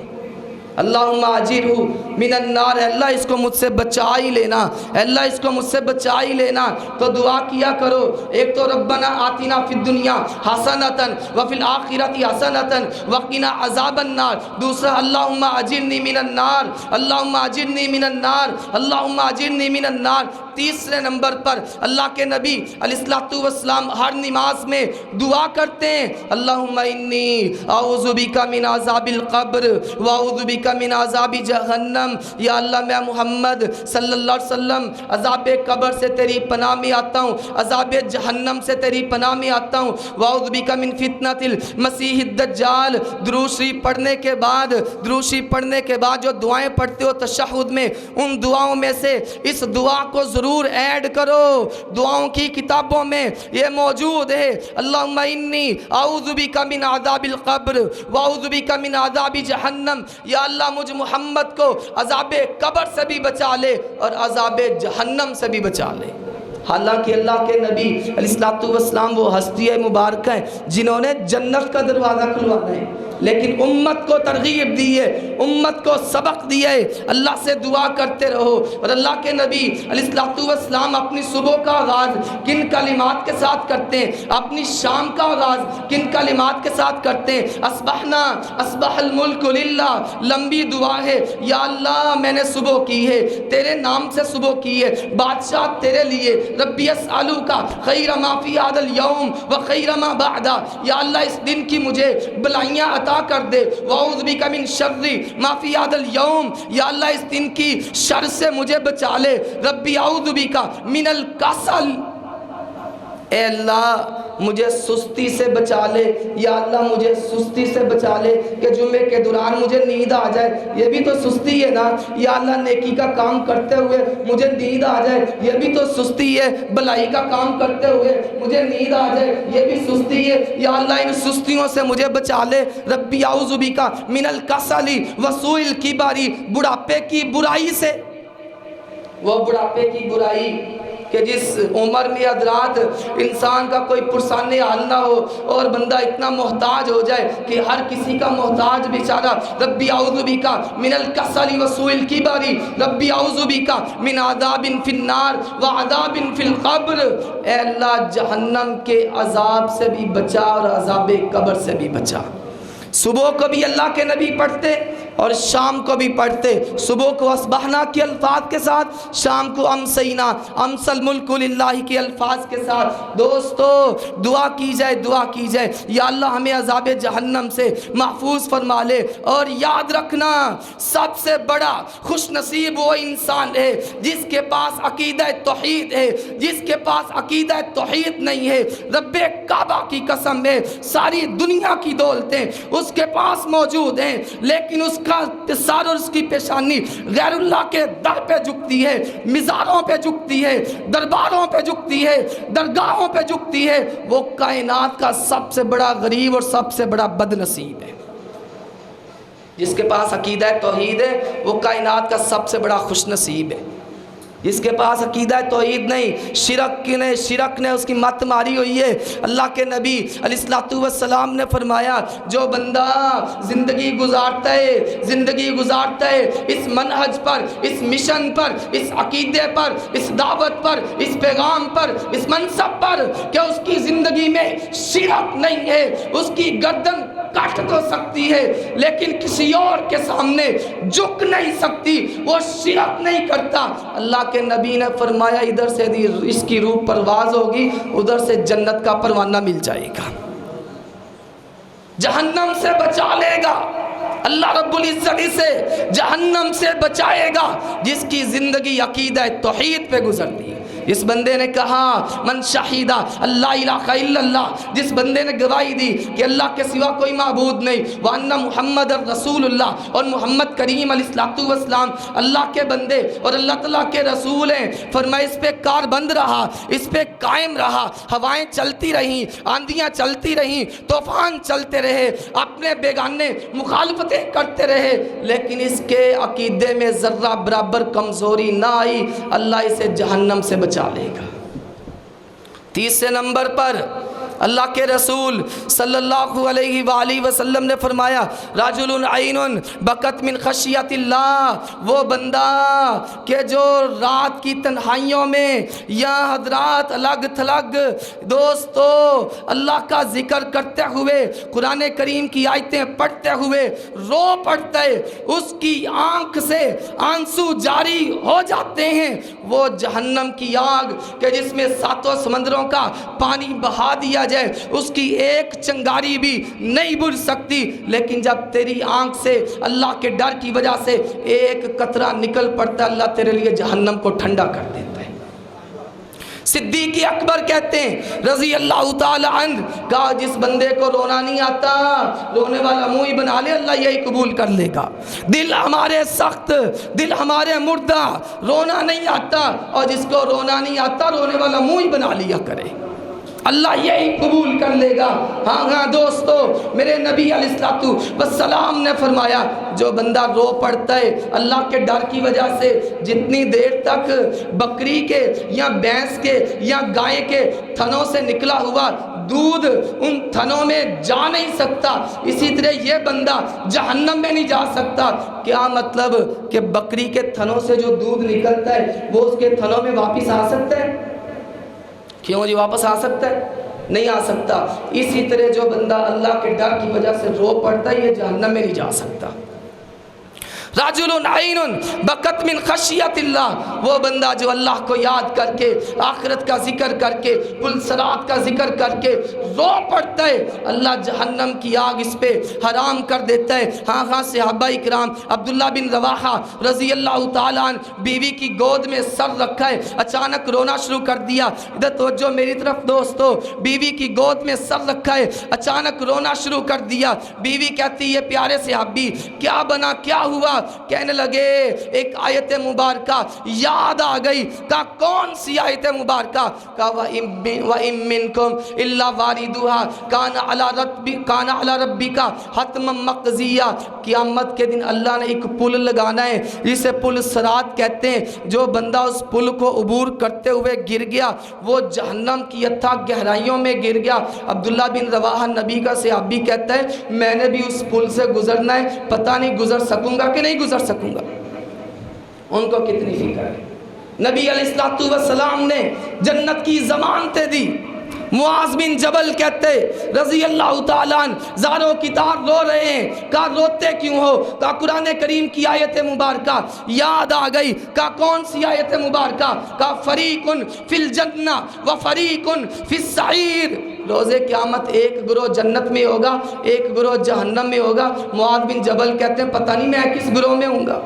اللہم اجرہ من النار، اللہ اس کو مجھ سے بچا ہی لینا، اللہ اس کو مجھ سے بچا ہی لینا۔ تو دعا کیا کرو، ایک تو ربنا آتنا فی الدنیا حسنۃ وفی الآخرۃ حسنۃ وقنا عذاب النار، دوسرا اللہم اجرنی من النار، اللہم اجرنی من النار، اللہم اجرنی من النار۔ تیسرے نمبر پر اللہ کے نبی علیہ الصلوۃ والسلام ہر نماز میں دعا کرتے ہیں، اللہم انی اعوذ بک من عذاب القبر واعوذ بک من عذاب جہنم، یا اللہ میں محمد صلی اللہ علیہ وسلم عذاب قبر سے تیری پناہ میں آتا ہوں، عذاب جہنم سے تیری پناہ میں آتا ہوں، واعوذ بک من فتنۃ المسیح الدجال۔ درود شریف پڑھنے کے بعد جو دعائیں پڑھتے ہو تشہد میں، ان دعاؤں میں سے اس دعا کو ضرور ایڈ کرو، دعاؤں کی کتابوں میں یہ موجود ہے، اللہم انی اعوذ بک من عذاب القبر واعوذ بک من عذاب جہنم، یا اللہ مجھ محمد کو عذاب قبر سے بھی بچا لے اور عذاب جہنم سے بھی بچا لے۔ حالانکہ اللہ کے نبی علیہ الصلوۃ والسلام وہ ہستی مبارکہ ہیں جنہوں نے جنت کا دروازہ کھلوانا ہے، لیکن امت کو ترغیب دی ہے، امت کو سبق دیا ہے، اللہ سے دعا کرتے رہو۔ اور اللہ کے نبی علیہ الصلوۃ والسلام اپنی صبح کا آغاز کن کلمات کے ساتھ کرتے ہیں، اپنی شام کا آغاز کن کلمات کے ساتھ کرتے ہیں؟ اصبحنا اصبح الملک للہ، لمبی دعا ہے، یا اللہ میں نے صبح کی ہے، تیرے نام سے صبح کی ہے، بادشاہ تیرے لیے، ربی اسألوک خیر ما فی ھذا الیوم و خیر ما بعد، یا اللہ اس دن کی مجھے بلائیاں عطا کر دے، واعوذ بک من شر ما فی ھذا الیوم، یا اللہ اس دن کی شر سے مجھے بچا لے، ربی اعوذ بک من الکسل، اے اللہ مجھے سستی سے بچا لے، یا اللہ مجھے سستی سے بچا لے کہ جمعے کے دوران مجھے نیند آ جائے، یہ بھی تو سستی ہے نا، یا اللہ نیکی کا کام کرتے ہوئے مجھے نیند آ جائے، یہ بھی تو سستی ہے، بلائی کا کام کرتے ہوئے مجھے نیند آ جائے، یہ بھی سستی ہے، یا اللہ ان سستیوں سے مجھے بچا لے، ربی اعوذ بک من الکسل وسوء الکبر، بڑھاپے کی برائی سے، وہ بڑھاپے کی برائی کہ جس عمر میں حضرات انسان کا کوئی پرسان حال نہ ہو اور بندہ اتنا محتاج ہو جائے کہ ہر کسی کا محتاج بیچارہ، ربی اعوذ بک من الکسل وسوء الکبر، ربی اعوذ بک من عذاب فی النار وعذاب فی القبر، اے اللہ جہنم کے عذاب سے بھی بچا اور عذاب قبر سے بھی بچا۔ صبح کو بھی اللہ کے نبی پڑھتے اور شام کو بھی پڑھتے، صبح کو اصبحنا کے الفاظ کے ساتھ، شام کو امسینا امسل الملک للہ کے الفاظ کے ساتھ۔ دوستو دعا کی جائے، دعا کی جائے، یا اللہ ہمیں عذاب جہنم سے محفوظ فرما لے۔ اور یاد رکھنا سب سے بڑا خوش نصیب وہ انسان ہے جس کے پاس عقیدہ توحید ہے، جس کے پاس عقیدہ توحید نہیں ہے، رب کعبہ کی قسم ہے ساری دنیا کی دولتیں اس کے پاس موجود ہیں، لیکن اس کا اتصال اور اس کی پیشانی غیر اللہ کے در پہ جھکتی ہے، مزاروں پہ جھکتی ہے، درباروں پہ جھکتی ہے، درگاہوں پہ جھکتی ہے، وہ کائنات کا سب سے بڑا غریب اور سب سے بڑا بد نصیب ہے۔ جس کے پاس عقیدہ توحید ہے وہ کائنات کا سب سے بڑا خوش نصیب ہے۔ جس کے پاس عقیدہ توحید نہیں، شرک نے اس کی مت ماری ہوئی ہے۔ اللہ کے نبی علیہ الصلوۃ والسلام نے فرمایا جو بندہ زندگی گزارتا ہے اس منہج پر، اس مشن پر، اس عقیدے پر، اس دعوت پر، اس پیغام پر، اس منصب پر کہ اس کی زندگی میں شرک نہیں ہے، اس کی گردن کٹ تو سکتی ہے لیکن کسی اور کے سامنے جھک نہیں سکتی، وہ شرک نہیں کرتا۔ اللہ کے نبی نے فرمایا ادھر سے اس کی روح پرواز ہوگی، ادھر سے جنت کا پروانہ مل جائے گا، جہنم سے بچا لے گا۔ اللہ رب العزت سے جہنم سے بچائے گا جس کی زندگی عقیدہ توحید پہ گزرتی ہے، اس بندے نے کہا من شہیدہ اللہ الہ الا اللہ، جس بندے نے گواہی دی کہ اللہ کے سوا کوئی معبود نہیں، وَأَنَّ مُحَمَّدَ رسول اللہ، اور محمد کریم علیہ السلام اللہ کے بندے اور اللہ تعالیٰ کے رسول ہیں، فرمایا اس پہ کار بند رہا، اس پہ قائم رہا، ہوائیں چلتی رہیں، آندیاں چلتی رہیں، طوفان چلتے رہے، اپنے بیگانے مخالفتیں کرتے رہے، لیکن اس کے عقیدے میں ذرہ برابر کمزوری نہ آئی، اللہ اسے جہنم سے بچا لے گا۔ تیسرے نمبر پر اللہ کے رسول صلی اللہ علیہ وآلہ وسلم نے فرمایا رجل عین بکت من خشیت اللہ، وہ بندہ کہ جو رات کی تنہائیوں میں یا حضرات الگ تھلگ دوستو اللہ کا ذکر کرتے ہوئے قرآن کریم کی آیتیں پڑھتے ہوئے رو پڑتا ہے، اس کی آنکھ سے آنسو جاری ہو جاتے ہیں، وہ جہنم کی آگ کہ جس میں 7 سمندروں کا پانی بہا دیا جائے اس کی ایک چنگاری بھی نہیں بجھ سکتی، لیکن جب تیری آنکھ سے اللہ کے ڈر کی وجہ سے ایک قطرہ نکل پڑتا ہے، اللہ تیرے لیے جہنم کو ٹھنڈا کر دیتا ہے۔ صدیق اکبر کہتے ہیں رضی اللہ تعالی عنہ، کہا جس بندے کو رونا نہیں آتا رونے والا منہ ہی بنا لے، اللہ یہی قبول کر لے گا۔ دل ہمارے سخت، دل ہمارے مردہ، رونا نہیں آتا، اور جس کو رونا نہیں آتا رونے والا منہ ہی بنا لیا کرے، اللہ یہی قبول کر لے گا۔ ہاں دوستو، میرے نبی علیہ السلام نے فرمایا جو بندہ رو پڑتا ہے اللہ کے ڈر کی وجہ سے، جتنی دیر تک بکری کے یا بھینس کے یا گائے کے تھنوں سے نکلا ہوا دودھ ان تھنوں میں جا نہیں سکتا، اسی طرح یہ بندہ جہنم میں نہیں جا سکتا۔ کیا مطلب کہ بکری کے تھنوں سے جو دودھ نکلتا ہے وہ اس کے تھنوں میں واپس آ سکتا ہے؟ کیوں جی واپس آ سکتا ہے؟ نہیں آ سکتا۔ اسی طرح جو بندہ اللہ کے ڈر کی وجہ سے رو پڑتا ہے یہ جہنم میں نہیں جا سکتا۔ رجل عین بکت من خشیت اللہ، وہ بندہ جو اللہ کو یاد کر کے آخرت کا ذکر کر کے پلسرات کا ذکر کر کے رو پڑتا ہے، اللہ جہنم کی آگ اس پہ حرام کر دیتا ہے۔ ہاں صحابہ اکرام عبداللہ بن رواحہ رضی اللہ تعالیٰ عنہ بیوی کی گود میں سر رکھا ہے، اچانک رونا شروع کر دیا۔ ادھر توجہ میری طرف دوستو، بیوی کی گود میں سر رکھا ہے، اچانک رونا شروع کر دیا۔ بیوی کہتی ہے پیارے صحابی کیا بنا، کیا ہوا؟ کہنے لگے ایک آیت مبارکہ یاد آ گئی۔ کہا کون سی آیت مبارکہ؟ کہا وَإِن مِّنكُمْ إِلَّا وَارِدُهَا كَانَ عَلَى رَبِّكَ حَتْمًا مَّقْضِيًّا، قیامت کے دن اللہ نے ایک پل لگانا ہے جسے پل صراط کہتے ہیں، جو بندہ اس پل کو عبور کرتے ہوئے گر گیا وہ جہنم کی اتھا گہرائیوں میں گر گیا۔ عبداللہ بن رواحہ نبی کا صحابی کہتا ہے میں نے بھی اس پل سے گزرنا ہے، پتہ نہیں گزر سکوں گا کہ نہیں گزر سکوں گا۔ ان کو کتنی فکر ہے۔ نبی علیہ السلام نے جنت کی ضمانتیں دی۔ معاذ بن جبل کہتے رضی اللہ تعالیٰ عنہ زاروں کی تار رو رہے ہیں، کہا روتے کیوں ہو؟ کہا قرآن کریم کی آیت مبارکہ یاد آ گئی۔ کہا کون سی آیت مبارکہ؟ کہا فریقن فی الجنہ و فریقن فی السعیر، روز قیامت ایک گروہ جنت میں ہوگا ایک گروہ جہنم میں ہوگا۔ معاذ بن جبل کہتے ہیں پتہ نہیں میں کس گروہ میں ہوں گا۔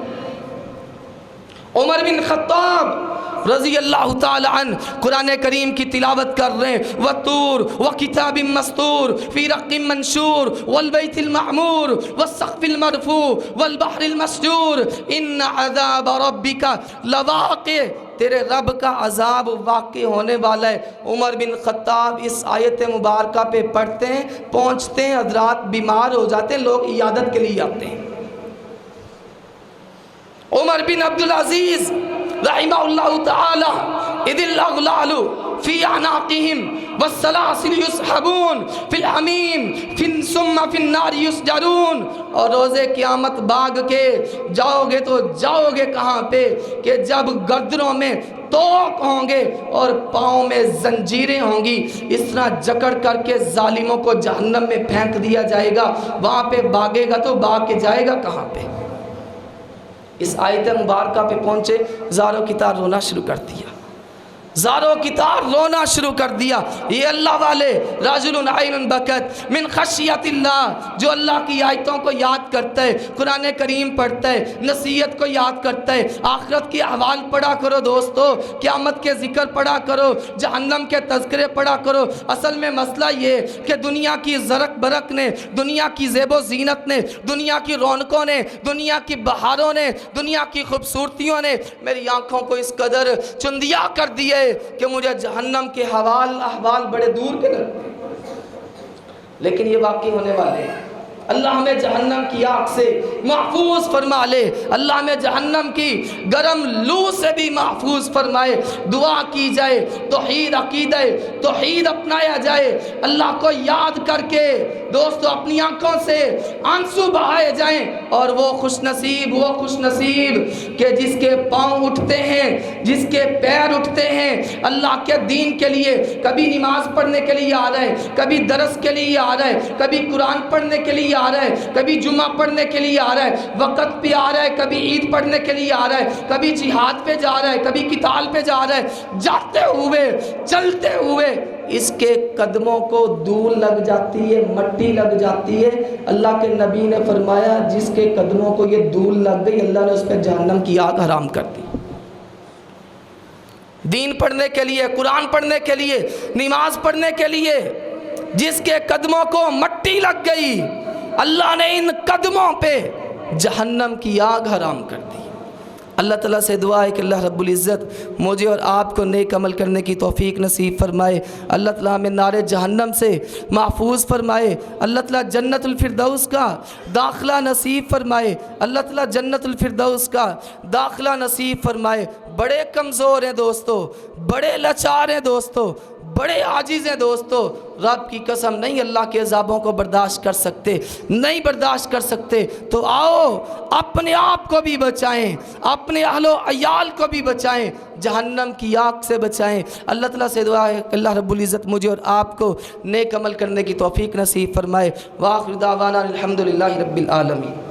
عمر بن خطاب رضی اللہ تعالی عنہ قرآن کریم کی تلاوت کر رہے ہیں، وَالطُّورِ وَكِتَابٍ مَّسْطُورٍ فِي رَقٍّ مَّنشُورٍ وَالْبَيْتِ الْمَعْمُورِ وَالسَّقْفِ الْمَرْفُوعِ وَالْبَحْرِ الْمَسْجُورِ إِنَّ عَذَابَ رَبِّكَ لَوَاقِعٌ، تیرے رب کا عذاب واقع ہونے والا ہے۔ عمر بن خطاب اس آیت مبارکہ پہ پڑھتے ہیں، پہنچتے ہیں، حضرات بیمار ہو جاتے ہیں، لوگ عیادت کے لیے آتے ہیں۔ عمر بن عبدالعزیز رحمہ اللہ تعالی اذ الاغلال فی اعناقہم والسلاسل یسحبون فی الحمیم ثم فی النار یسجرون، اور روز قیامت بھاگ کے جاؤ گے تو جاؤ گے کہاں پہ کہ جب گردنوں میں توق ہوں گے اور پاؤں میں زنجیریں ہوں گی، اس طرح جکڑ کر کے ظالموں کو جہنم میں پھینک دیا جائے گا۔ وہاں پہ بھاگے گا تو بھاگ کے جائے گا کہاں پہ؟ اس آیت مبارکہ پہ پہنچے زاروں کی تار رونا شروع کر دیا۔ زاروں کی طرح رونا شروع کر دیا۔ یہ اللہ والے رجل عین بکت من خشیت اللہ، جو اللہ کی آیتوں کو یاد کرتا ہے، قرآن کریم پڑھتا ہے، نصیحت کو یاد کرتا ہے، آخرت کی احوال پڑھا کرو دوستو، قیامت کے ذکر پڑھا کرو، جہنم کے تذکرے پڑھا کرو۔ اصل میں مسئلہ یہ کہ دنیا کی زرق برق نے، دنیا کی زیب و زینت نے، دنیا کی رونقوں نے، دنیا کی بہاروں نے، دنیا کی خوبصورتیوں نے میری آنکھوں کو اس قدر چندیا کر دیے کہ مجھے جہنم کے احوال بڑے دور کے لگتے ہیں، لیکن یہ واقعی ہونے والے ہیں۔ اللہ ہمیں جہنم کی آگ سے محفوظ فرما لے، اللہ ہمیں جہنم کی گرم لو سے بھی محفوظ فرمائے۔ دعا کی جائے، توحید عقیدہ توحید اپنایا جائے، اللہ کو یاد کر کے دوستو اپنی آنکھوں سے آنسو بہائے جائیں، اور وہ خوش نصیب کہ جس کے پاؤں اٹھتے ہیں، جس کے پیر اٹھتے ہیں اللہ کے دین کے لیے، کبھی نماز پڑھنے کے لیے آ رہا ہے، کبھی درس کے لیے آ رہا ہے، کبھی قرآن پڑھنے کے لیے آ رہا ہے، کبھی جمعہ پڑھنے کے لیے آ رہا ہے، وقت پہ آ رہا ہے، کبھی عید پڑھنے کے لیے آ رہا ہے، کبھی جہاد پہ جا رہا ہے، کبھی قتال پہ جا رہا ہے، جاتے ہوئے چلتے ہوئے اس کے قدموں کو دھول لگ جاتی ہے، مٹی لگ جاتی ہے۔ اللہ کے نبی نے فرمایا جس کے قدموں کو یہ دھول لگ گئی اللہ نے اس پہ جہنم کی آگ حرام کر دی۔ دین پڑھنے کے لیے، قرآن پڑھنے کے لیے، نماز پڑھنے کے لیے جس کے قدموں کو مٹی لگ گئی اللہ نے ان قدموں پہ جہنم کی آگ حرام کر دی۔ اللہ تعالیٰ سے دعا ہے کہ اللہ رب العزت مجھے اور آپ کو نیک عمل کرنے کی توفیق نصیب فرمائے۔ اللہ تعالیٰ ہمیں نار جہنم سے محفوظ فرمائے۔ اللہ تعالیٰ جنت الفردوس کا داخلہ نصیب فرمائے۔ اللہ تعالیٰ جنت الفردوس کا داخلہ نصیب فرمائے۔ بڑے کمزور ہیں دوستو، بڑے لاچار ہیں دوستو، بڑے عاجز ہیں دوستو، رب کی قسم نہیں اللہ کے عذابوں کو برداشت کر سکتے، نہیں برداشت کر سکتے، تو آؤ اپنے آپ کو بھی بچائیں، اپنے اہل و عیال کو بھی بچائیں، جہنم کی آگ سے بچائیں۔ اللہ تعالیٰ سے دعا ہے کہ اللہ رب العزت مجھے اور آپ کو نیک عمل کرنے کی توفیق نصیب فرمائے۔ وآخر دعوانا الحمدللہ رب العالمین۔